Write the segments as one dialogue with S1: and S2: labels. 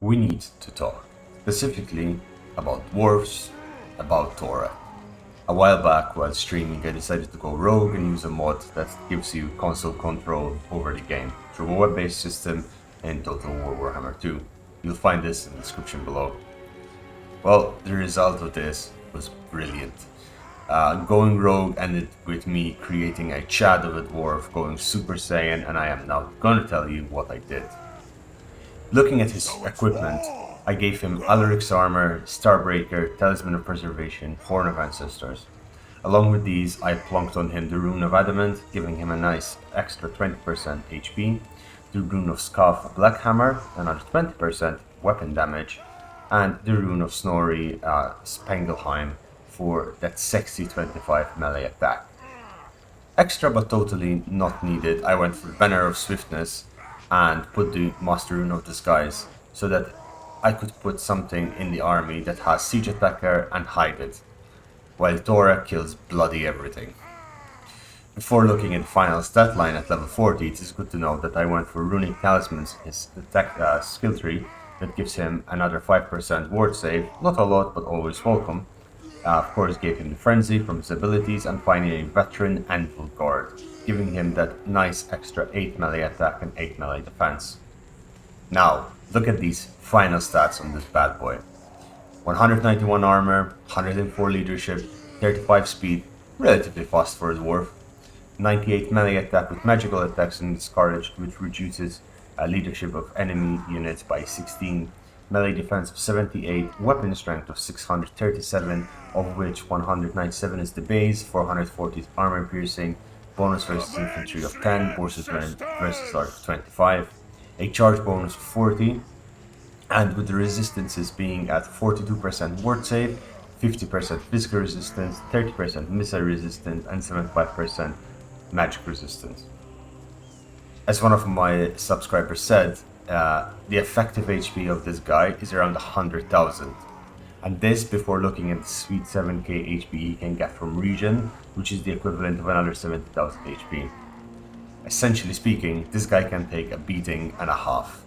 S1: we need to talk, specifically about dwarfs, about Thorek. A while back while streaming I decided to go rogue and use a mod that gives you console control over the game through a web-based system in Total War Warhammer 2. You'll find this in the description below. Well, the result of this was brilliant. Going rogue ended with me creating a Chad of a dwarf, going Super Saiyan, and I am now going to tell you what I did. Looking at his equipment, I gave him Alaric's armor, Starbreaker, Talisman of Preservation, Horn of Ancestors. Along with these, I plunked on him the Rune of Adamant, giving him a nice extra 20% HP, the Rune of Scaff Blackhammer, another 20% weapon damage, and the Rune of Snorri Spengelheim for that sexy 25 melee attack. Extra but totally not needed, I went for the Banner of Swiftness and put the Master Rune of Disguise so that I could put something in the army that has Siege Attacker and hide it, while Thorek kills bloody everything. Before looking at the final stat line at level 40, it is good to know that I went for Runic Talismans, his attack skill tree, that gives him another 5% ward save, not a lot but always welcome. Of course gave him the Frenzy from his abilities, and finally Veteran Anvil Guard, giving him that nice extra 8 melee attack and 8 melee defense. Now, look at these final stats on this bad boy. 191 armor, 104 leadership, 35 speed, relatively fast for a dwarf, 98 melee attack with magical attacks and discouraged, which reduces leadership of enemy units by 16, melee defense of 78, weapon strength of 637, of which 197 is the base, 440 is Armour-Piercing, bonus versus infantry of 10, versus large of 25, a charge bonus of 40, and with the resistances being at 42% ward save, 50% physical resistance, 30% missile resistance, and 75% magic resistance. As one of my subscribers said, the effective HP of this guy is around 100,000. And this before looking at the sweet 7k HP he can get from Regen, which is the equivalent of another 70,000 HP. Essentially speaking, this guy can take a beating and a half.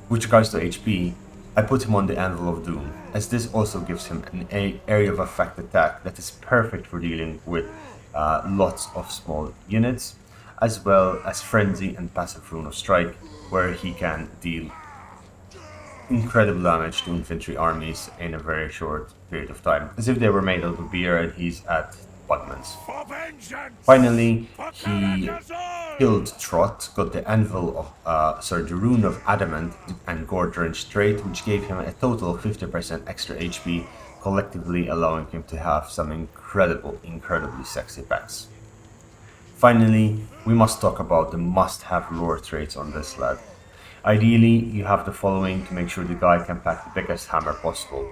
S1: With regards to HP, I put him on the Anvil of Doom, as this also gives him an area of effect attack that is perfect for dealing with lots of small units, as well as Frenzy and Passive Rune of Strike, where he can deal incredible damage to infantry armies in a very short period of time, as if they were made out of beer and he's at Budman's. Finally, he killed Trot, got the Anvil of, the Rune of Adamant and Gore-Drenched Trait, which gave him a total of 50% extra HP, collectively allowing him to have some incredibly sexy pets. Finally, we must talk about the must-have lore traits on this lad. Ideally, you have the following to make sure the guy can pack the biggest hammer possible.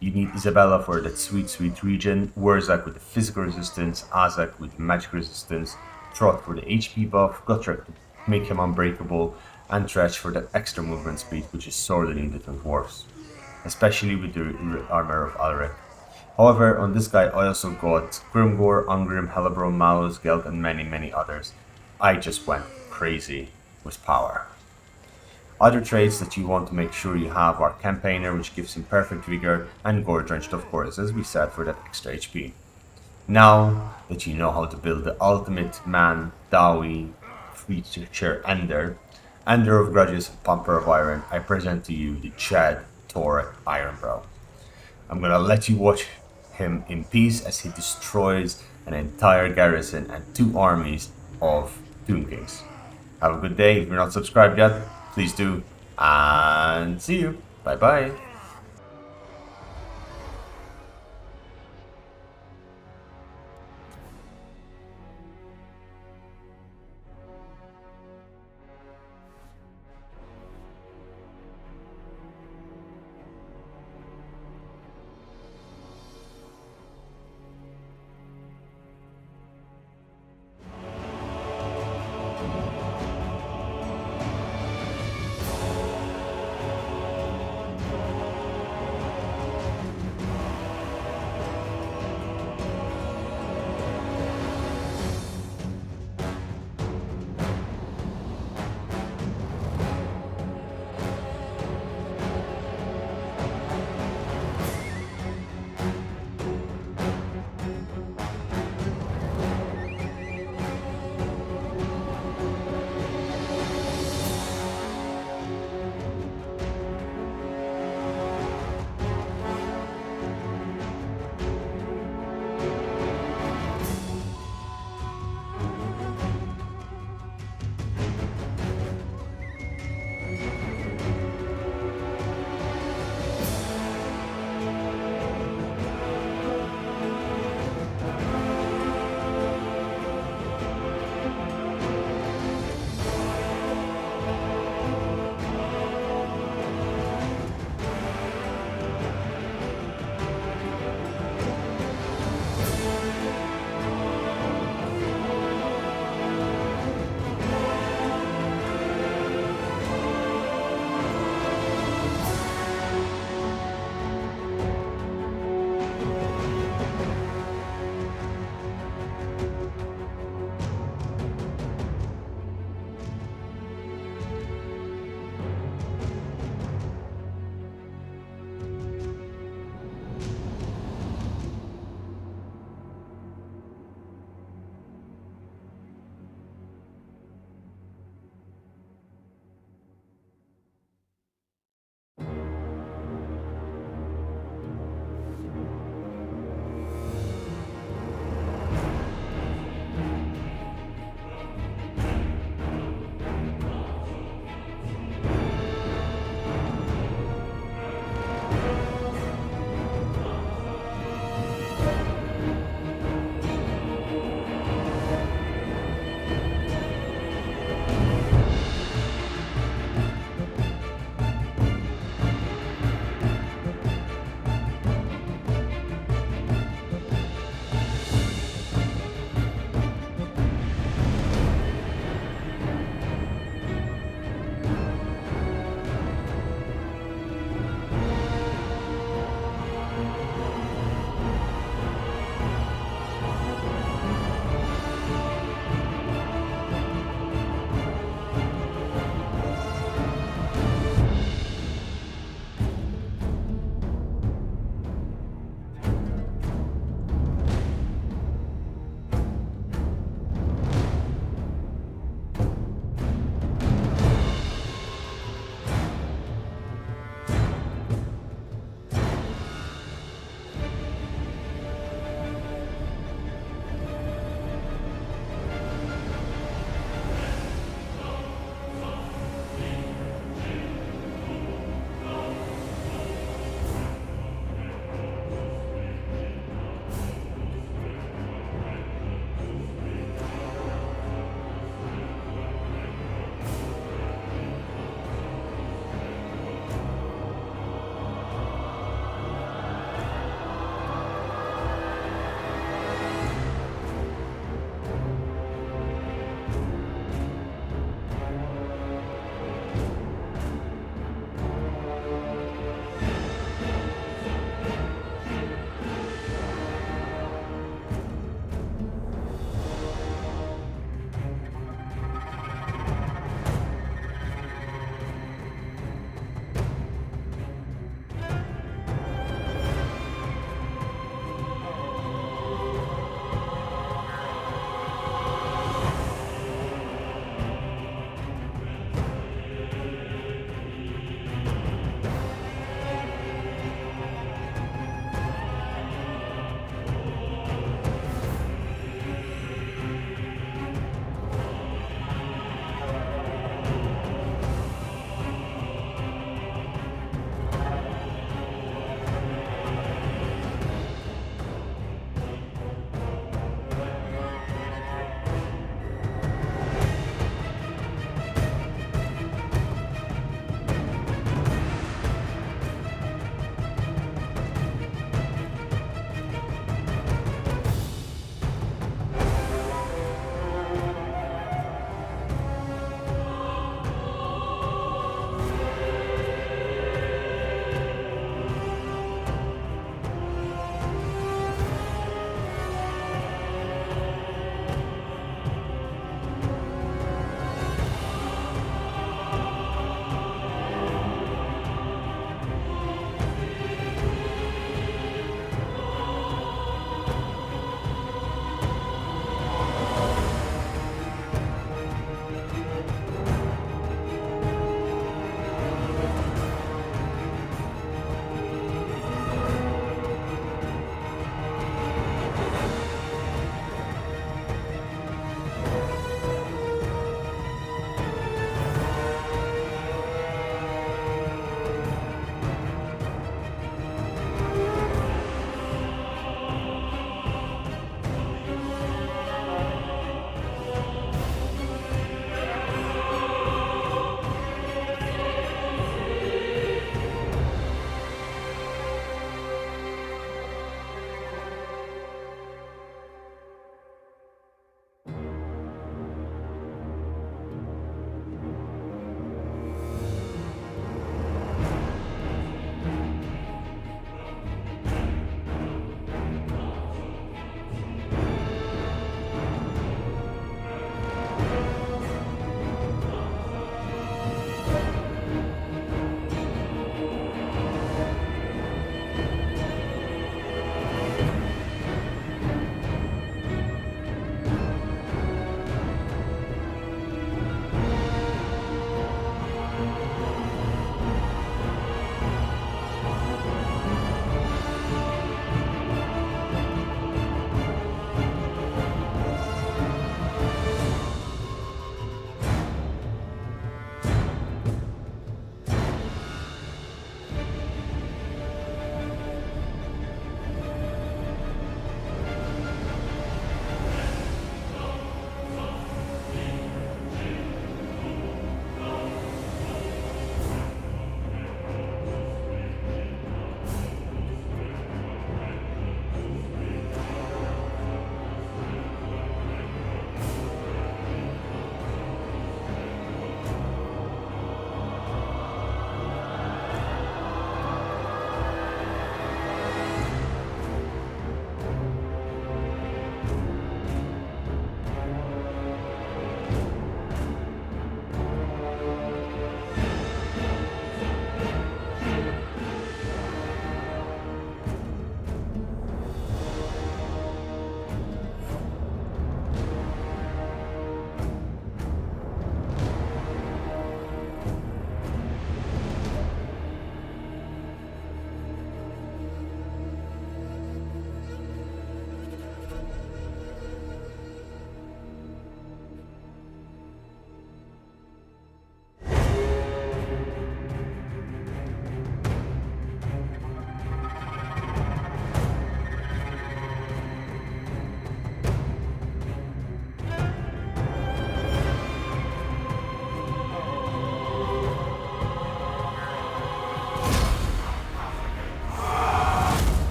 S1: You need Isabella for that sweet regen, Wurzak with the physical resistance, Azak with magic resistance, Trot for the HP buff, Gotrek to make him unbreakable, and Tretch for that extra movement speed which is sorely needed on dwarfs, especially with the armor of Alaric. However, on this guy I also got Grimgore, Ungrim, Hellebro, Malus, Geld, and many others. I just went crazy with power. Other traits that you want to make sure you have are Campaigner, which gives him perfect vigor, and Gore-Drenched, of course, as we said, for that extra HP. Now that you know how to build the ultimate man, Dowie, creature Ender of Grudges, Pumper of Iron, I present to you the Chad Thorek Ironbrow. I'm gonna let you watch him in peace as he destroys an entire garrison and 2 armies of Doom Kings. Have a good day. If you're not subscribed yet, please do, and see you. Bye bye.